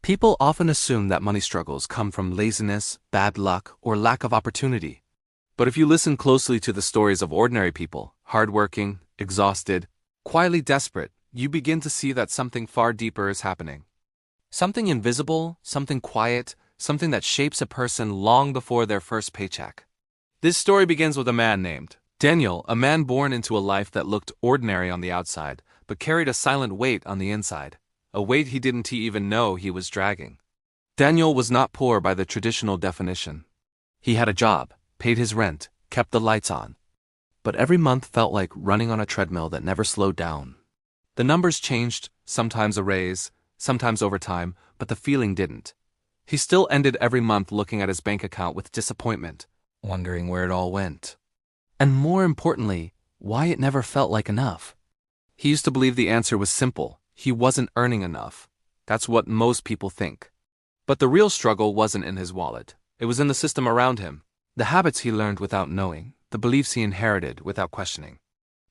People often assume that money struggles come from laziness, bad luck, or lack of opportunity. But if you listen closely to the stories of ordinary people, hardworking, exhausted, quietly desperate, you begin to see that something far deeper is happening. Something invisible, something quiet, something that shapes a person long before their first paycheck. This story begins with a man named Daniel, a man born into a life that looked ordinary on the outside, but carried a silent weight on the inside, a weight he didn't even know he was dragging. Daniel was not poor by the traditional definition. He had a job, paid his rent, kept the lights on. But every month felt like running on a treadmill that never slowed down. The numbers changed, sometimes a raise, sometimes overtime, but the feeling didn't. He still ended every month looking at his bank account with disappointment, wondering where it all went. And more importantly, why it never felt like enough. He used to believe the answer was simple. He wasn't earning enough. That's what most people think. But the real struggle wasn't in his wallet. It was in the system around him. The habits he learned without knowing, the beliefs he inherited without questioning.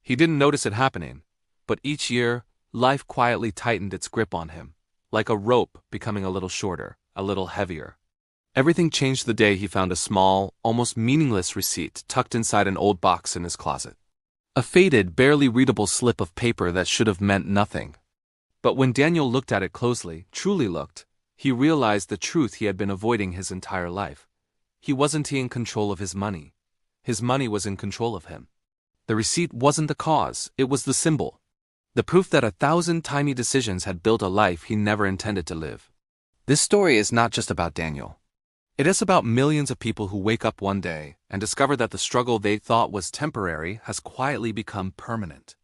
He didn't notice it happening, but each year, life quietly tightened its grip on him, like a rope becoming a little shorter, a little heavier. Everything changed the day he found a small, almost meaningless receipt tucked inside an old box in his closet. A faded, barely readable slip of paper that should have meant nothing. But when Daniel looked at it closely, truly looked, he realized the truth he had been avoiding his entire life. He wasn't in control of his money. His money was in control of him. The receipt wasn't the cause, it was the symbol. The proof that 1,000 tiny decisions had built a life he never intended to live. This story is not just about Daniel. It is about millions of people who wake up one day and discover that the struggle they thought was temporary has quietly become permanent.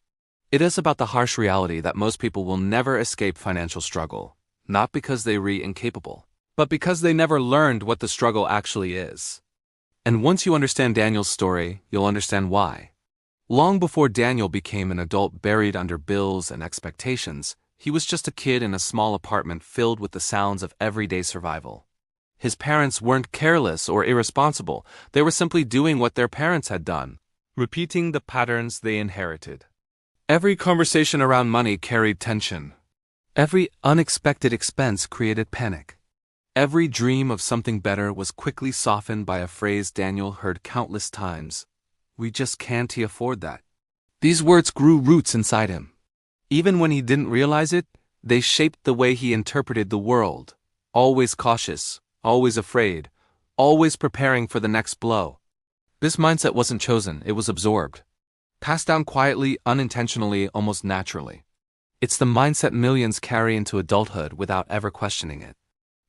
It is about the harsh reality that most people will never escape financial struggle, not because they are incapable, but because they never learned what the struggle actually is. And once you understand Daniel's story, you'll understand why. Long before Daniel became an adult buried under bills and expectations, he was just a kid in a small apartment filled with the sounds of everyday survival. His parents weren't careless or irresponsible, they were simply doing what their parents had done, repeating the patterns they inherited. Every conversation around money carried tension. Every unexpected expense created panic. Every dream of something better was quickly softened by a phrase Daniel heard countless times. "We just can't afford that." These words grew roots inside him. Even when he didn't realize it, they shaped the way he interpreted the world. Always cautious, always afraid, always preparing for the next blow. This mindset wasn't chosen, it was absorbed. Passed down quietly, unintentionally, almost naturally. It's the mindset millions carry into adulthood without ever questioning it.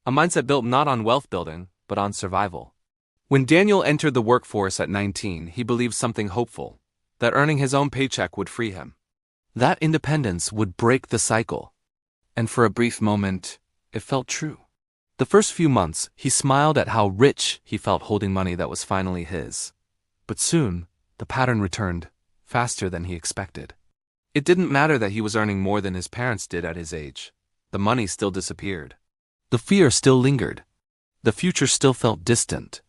A mindset built not on wealth building, but on survival. When Daniel entered the workforce at 19, he believed something hopeful, that earning his own paycheck would free him. That independence would break the cycle. And for a brief moment, it felt true. The first few months, he smiled at how rich he felt holding money that was finally his. But soon, the pattern returned, faster than he expected. It didn't matter that he was earning more than his parents did at his age. The money still disappeared. The fear still lingered. The future still felt distant.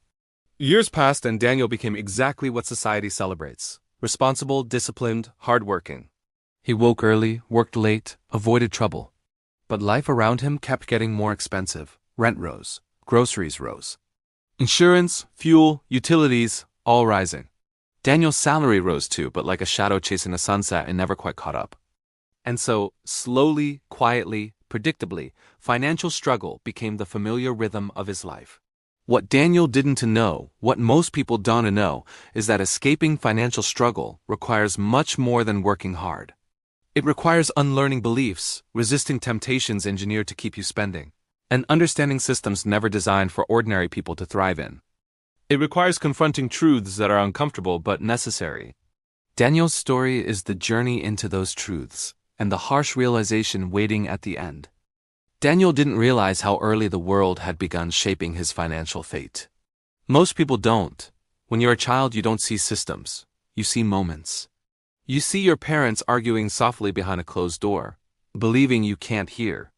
Years passed and Daniel became exactly what society celebrates: responsible, disciplined, hardworking. He woke early, worked late, avoided trouble. But life around him kept getting more expensive. Rent rose, groceries rose. Insurance, fuel, utilities, all rising. Daniel's salary rose too, but like a shadow chasing a sunset, it never quite caught up. And so, slowly, quietly, predictably, financial struggle became the familiar rhythm of his life. What Daniel didn't know, what most people don't know, is that escaping financial struggle requires much more than working hard. It requires unlearning beliefs, resisting temptations engineered to keep you spending, and understanding systems never designed for ordinary people to thrive in. It requires confronting truths that are uncomfortable but necessary. Daniel's story is the journey into those truths, and the harsh realization waiting at the end. Daniel didn't realize how early the world had begun shaping his financial fate. Most people don't. When you're a child, you don't see systems. You see moments. You see your parents arguing softly behind a closed door, believing you can't hear.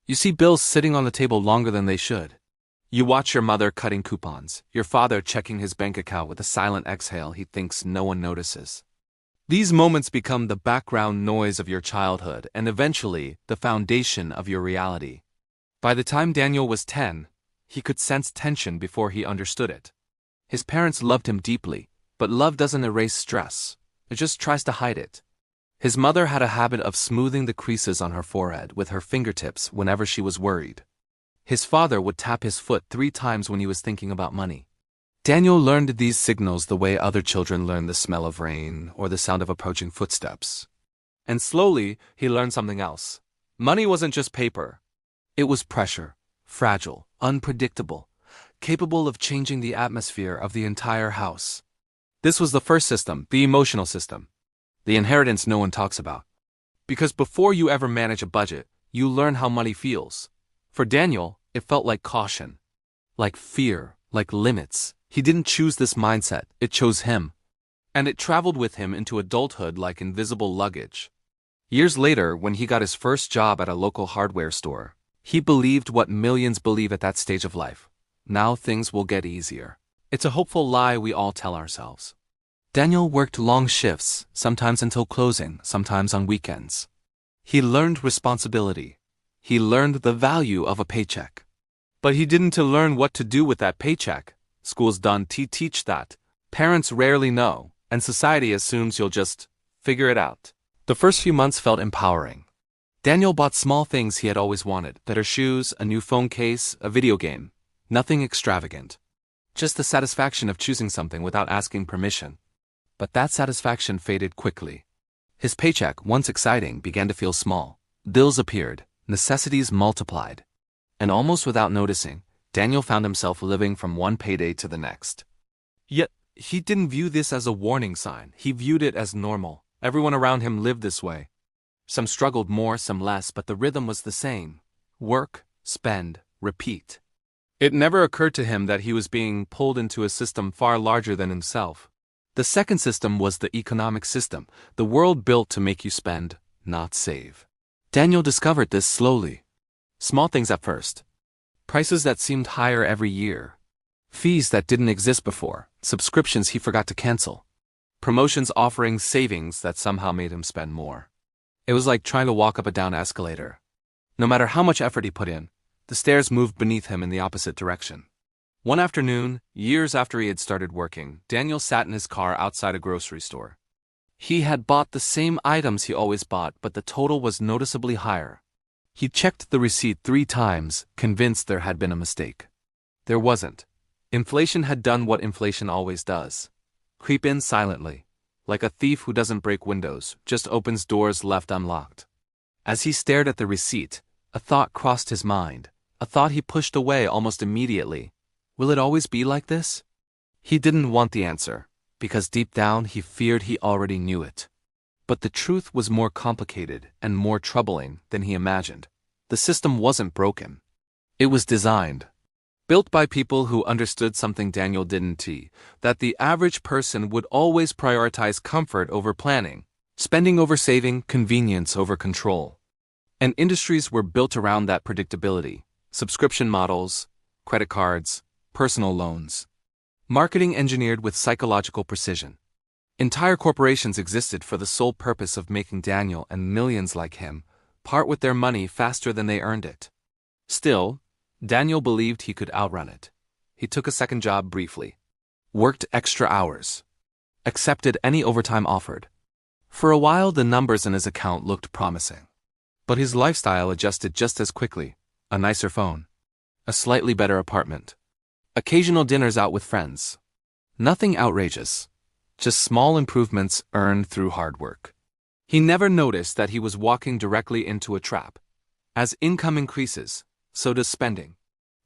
You see bills sitting on the table longer than they should. You watch your mother cutting coupons, your father checking his bank account with a silent exhale he thinks no one notices. These moments become the background noise of your childhood and eventually the foundation of your reality. By the time Daniel was 10, he could sense tension before he understood it. His parents loved him deeply, but love doesn't erase stress. It just tries to hide it. His mother had a habit of smoothing the creases on her forehead with her fingertips whenever she was worried. His father would tap his foot 3 times when he was thinking about money. Daniel learned these signals the way other children learn the smell of rain or the sound of approaching footsteps. And slowly, he learned something else. Money wasn't just paper. It was pressure, fragile, unpredictable, capable of changing the atmosphere of the entire house. This was the first system, the emotional system. The inheritance no one talks about. Because before you ever manage a budget, you learn how money feels. For Daniel, it felt like caution, like fear, like limits. He didn't choose this mindset, it chose him. And it traveled with him into adulthood like invisible luggage. Years later, when he got his first job at a local hardware store, he believed what millions believe at that stage of life. Now things will get easier. It's a hopeful lie we all tell ourselves. Daniel worked long shifts, sometimes until closing, sometimes on weekends. He learned responsibility. He learned the value of a paycheck. But he didn't learn what to do with that paycheck. Schools don't teach that. Parents rarely know, and society assumes you'll just figure it out. The first few months felt empowering. Daniel bought small things he had always wanted: better shoes, a new phone case, a video game. Nothing extravagant. Just the satisfaction of choosing something without asking permission. But that satisfaction faded quickly. His paycheck, once exciting, began to feel small. Bills appeared, necessities multiplied. And almost without noticing, Daniel found himself living from one payday to the next. Yet, he didn't view this as a warning sign. He viewed it as normal. Everyone around him lived this way. Some struggled more, some less, but the rhythm was the same. Work, spend, repeat. It never occurred to him that he was being pulled into a system far larger than himself. The second system was the economic system, the world built to make you spend, not save. Daniel discovered this slowly. Small things at first. Prices that seemed higher every year. Fees that didn't exist before. Subscriptions he forgot to cancel. Promotions offering savings that somehow made him spend more. It was like trying to walk up a down escalator. No matter how much effort he put in, the stairs moved beneath him in the opposite direction. One afternoon, years after he had started working, Daniel sat in his car outside a grocery store. He had bought the same items he always bought, but the total was noticeably higher. He checked the receipt 3 times, convinced there had been a mistake. There wasn't. Inflation had done what inflation always does. Creep in silently, like a thief who doesn't break windows, just opens doors left unlocked. As he stared at the receipt, a thought crossed his mind, a thought he pushed away almost immediately. Will it always be like this? He didn't want the answer, because deep down he feared he already knew it. But the truth was more complicated and more troubling than he imagined. The system wasn't broken. It was designed. Built by people who understood something Daniel didn't, that the average person would always prioritize comfort over planning, spending over saving, convenience over control. And industries were built around that predictability: subscription models, credit cards, personal loans. Marketing engineered with psychological precision. Entire corporations existed for the sole purpose of making Daniel and millions like him part with their money faster than they earned it. Still, Daniel believed he could outrun it. He took a second job briefly. Worked extra hours. Accepted any overtime offered. For a while, the numbers in his account looked promising. But his lifestyle adjusted just as quickly. A nicer phone. A slightly better apartment. Occasional dinners out with friends. Nothing outrageous. Just small improvements earned through hard work. He never noticed that he was walking directly into a trap. As income increases, so does spending.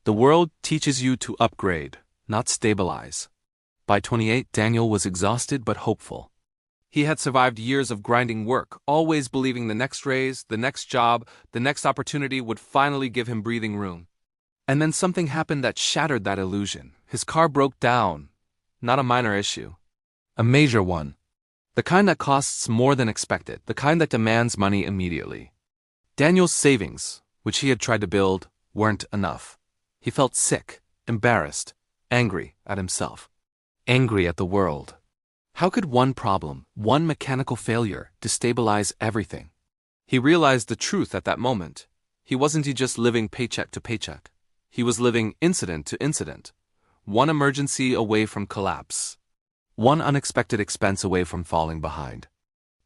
The world teaches you to upgrade, not stabilize. By 28, Daniel was exhausted but hopeful. He had survived years of grinding work, always believing the next raise, the next job, the next opportunity would finally give him breathing room. And then something happened that shattered that illusion. His car broke down. Not a minor issue. A major one. The kind that costs more than expected, the kind that demands money immediately. Daniel's savings, which he had tried to build, weren't enough. He felt sick, embarrassed, angry at himself. Angry at the world. How could one problem, one mechanical failure, destabilize everything? He realized the truth at that moment. He wasn't just living paycheck to paycheck. He was living incident to incident. One emergency away from collapse. One unexpected expense away from falling behind.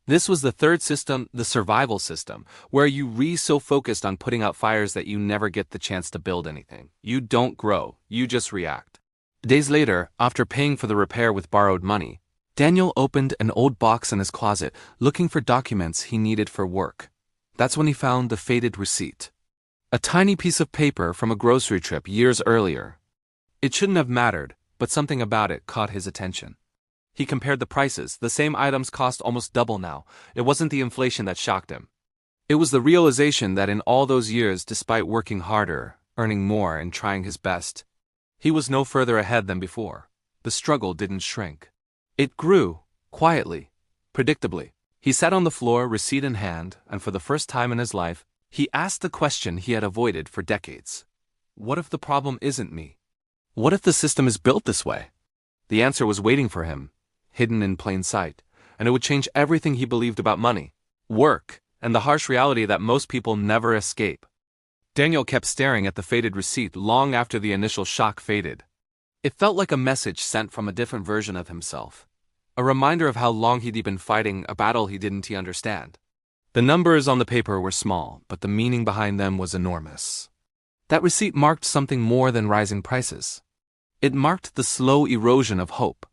This was the third system, the survival system, where you so focused on putting out fires that you never get the chance to build anything. You don't grow, you just react. Days later, after paying for the repair with borrowed money, Daniel opened an old box in his closet, looking for documents he needed for work. That's when he found the faded receipt. A tiny piece of paper from a grocery trip years earlier. It shouldn't have mattered, but something about it caught his attention. He compared the prices. The same items cost almost double now. It wasn't the inflation that shocked him. It was the realization that in all those years, despite working harder, earning more, and trying his best, he was no further ahead than before. The struggle didn't shrink. It grew, quietly, predictably. He sat on the floor, receipt in hand, and for the first time in his life, he asked the question he had avoided for decades. What if the problem isn't me? What if the system is built this way? The answer was waiting for him, hidden in plain sight, and it would change everything he believed about money, work, and the harsh reality that most people never escape. Daniel kept staring at the faded receipt long after the initial shock faded. It felt like a message sent from a different version of himself, a reminder of how long he'd been fighting a battle he didn't understand. The numbers on the paper were small, but the meaning behind them was enormous. That receipt marked something more than rising prices. It marked the slow erosion of hope.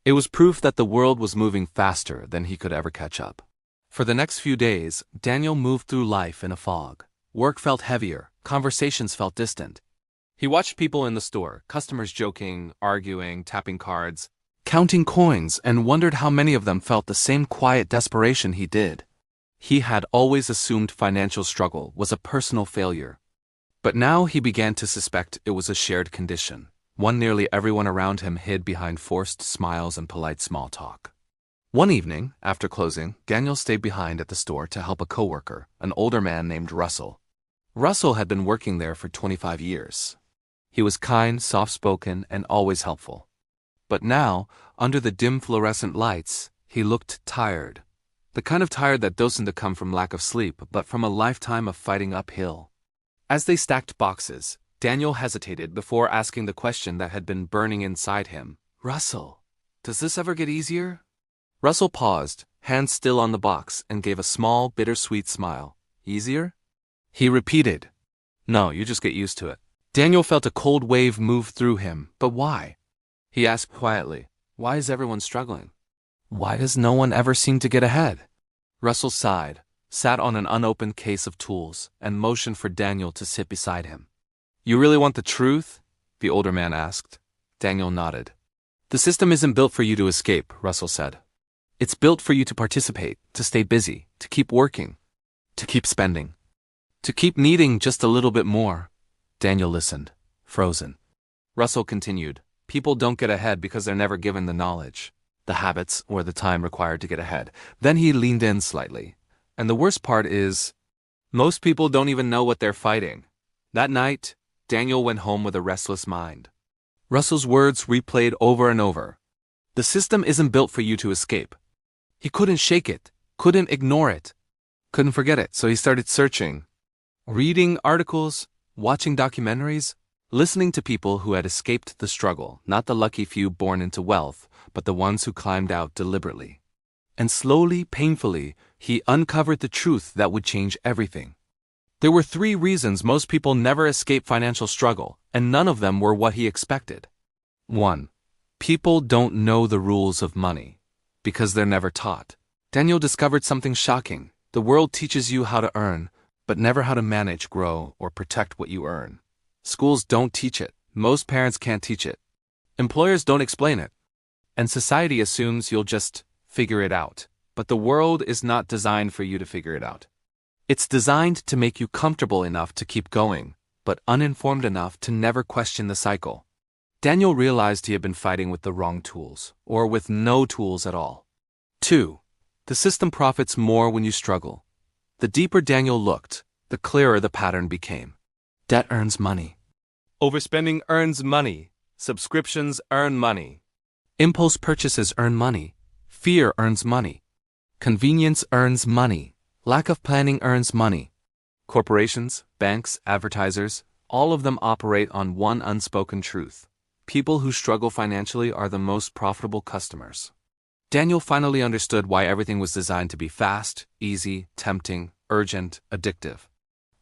It was proof that the world was moving faster than he could ever catch up. For the next few days, Daniel moved through life in a fog. Work felt heavier, conversations felt distant. He watched people in the store, customers joking, arguing, tapping cards, counting coins, and wondered how many of them felt the same quiet desperation he did. He had always assumed financial struggle was a personal failure. But now he began to suspect it was a shared condition, one nearly everyone around him hid behind forced smiles and polite small talk. One evening, after closing, Daniel stayed behind at the store to help a coworker, an older man named Russell. Russell had been working there for 25 years. He was kind, soft-spoken, and always helpful. But now, under the dim fluorescent lights, he looked tired. The kind of tired that doesn't come from lack of sleep, but from a lifetime of fighting uphill. As they stacked boxes, Daniel hesitated before asking the question that had been burning inside him. Russell, does this ever get easier? Russell paused, hands still on the box, and gave a small, bittersweet smile. Easier? He repeated. No, you just get used to it. Daniel felt a cold wave move through him. But why? He asked quietly. Why is everyone struggling? Why does no one ever seem to get ahead? Russell sighed, sat on an unopened case of tools, and motioned for Daniel to sit beside him. You really want the truth? The older man asked. Daniel nodded. The system isn't built for you to escape, Russell said. It's built for you to participate, to stay busy, to keep working, to keep spending, to keep needing just a little bit more. Daniel listened, frozen. Russell continued. People don't get ahead because they're never given the knowledge, the habits, or the time required to get ahead. Then he leaned in slightly. And the worst part is, most people don't even know what they're fighting. That night, Daniel went home with a restless mind. Russell's words replayed over and over. The system isn't built for you to escape. He couldn't shake it, couldn't ignore it, couldn't forget it, so he started searching. Reading articles, watching documentaries, listening to people who had escaped the struggle, not the lucky few born into wealth, but the ones who climbed out deliberately. And slowly, painfully, he uncovered the truth that would change everything. There were 3 reasons most people never escape financial struggle, and none of them were what he expected. 1. People don't know the rules of money, because they're never taught. Daniel discovered something shocking. The world teaches you how to earn, but never how to manage, grow, or protect what you earn. Schools don't teach it. Most parents can't teach it. Employers don't explain it. And society assumes you'll just figure it out. But the world is not designed for you to figure it out. It's designed to make you comfortable enough to keep going, but uninformed enough to never question the cycle. Daniel realized he had been fighting with the wrong tools, or with no tools at all. 2. The system profits more when you struggle. The deeper Daniel looked, the clearer the pattern became. Debt earns money. Overspending earns money. Subscriptions earn money. Impulse purchases earn money. Fear earns money. Convenience earns money. Lack of planning earns money. Corporations, banks, advertisers, all of them operate on one unspoken truth. People who struggle financially are the most profitable customers. Daniel finally understood why everything was designed to be fast, easy, tempting, urgent, addictive.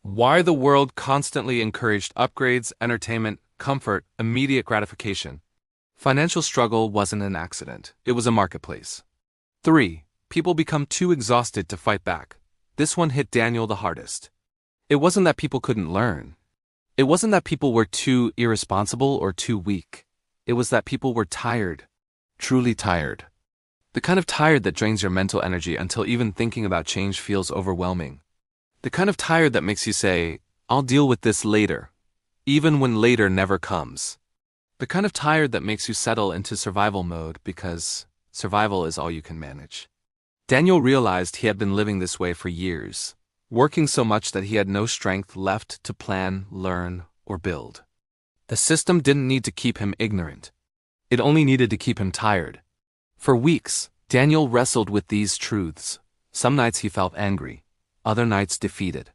Why the world constantly encouraged upgrades, entertainment, comfort, immediate gratification. Financial struggle wasn't an accident, it was a marketplace. 3. People become too exhausted to fight back. This one hit Daniel the hardest. It wasn't that people couldn't learn. It wasn't that people were too irresponsible or too weak. It was that people were tired. Truly tired. The kind of tired that drains your mental energy until even thinking about change feels overwhelming. The kind of tired that makes you say, I'll deal with this later, even when later never comes. The kind of tired that makes you settle into survival mode because survival is all you can manage. Daniel realized he had been living this way for years, working so much that he had no strength left to plan, learn, or build. The system didn't need to keep him ignorant. It only needed to keep him tired. For weeks, Daniel wrestled with these truths. Some nights he felt angry, other nights defeated.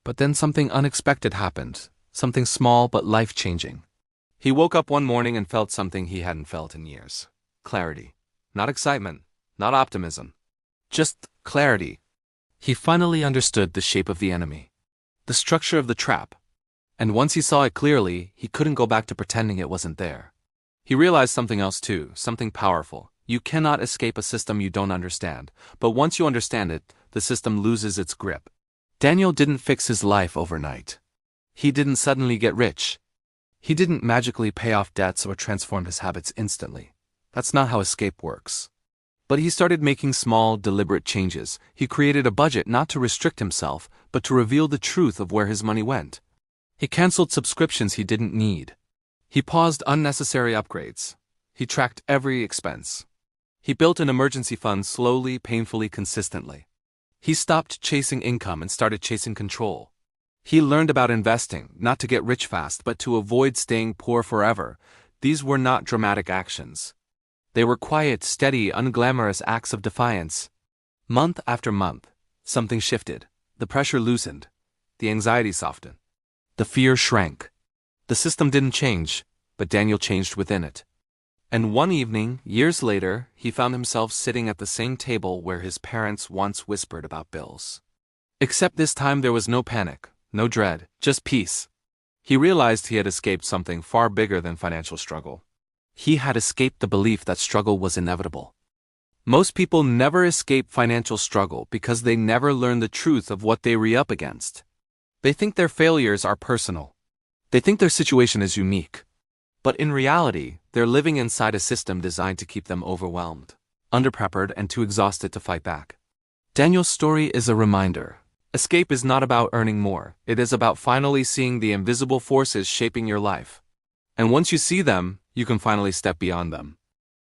But then something unexpected happened, something small but life-changing. He woke up one morning and felt something he hadn't felt in years. Clarity. Not excitement, not optimism. Just clarity. He finally understood the shape of the enemy, the structure of the trap. And once he saw it clearly, he couldn't go back to pretending it wasn't there. He realized something else too, something powerful. You cannot escape a system you don't understand, but once you understand it, the system loses its grip. Daniel didn't fix his life overnight. He didn't suddenly get rich. He didn't magically pay off debts or transform his habits instantly. That's not how escape works. But he started making small, deliberate changes. He created a budget not to restrict himself, but to reveal the truth of where his money went. He canceled subscriptions he didn't need. He paused unnecessary upgrades. He tracked every expense. He built an emergency fund slowly, painfully, consistently. He stopped chasing income and started chasing control. He learned about investing, not to get rich fast, but to avoid staying poor forever. These were not dramatic actions. They were quiet, steady, unglamorous acts of defiance. Month after month, something shifted. The pressure loosened. The anxiety softened. The fear shrank. The system didn't change, but Daniel changed within it. And one evening, years later, he found himself sitting at the same table where his parents once whispered about bills. Except this time there was no panic, no dread, just peace. He realized he had escaped something far bigger than financial struggle. He had escaped the belief that struggle was inevitable. Most people never escape financial struggle because they never learn the truth of what they re-up against. They think their failures are personal. They think their situation is unique. But in reality, they're living inside a system designed to keep them overwhelmed, underprepared, and too exhausted to fight back. Daniel's story is a reminder. Escape is not about earning more. It is about finally seeing the invisible forces shaping your life. And once you see them, you can finally step beyond them.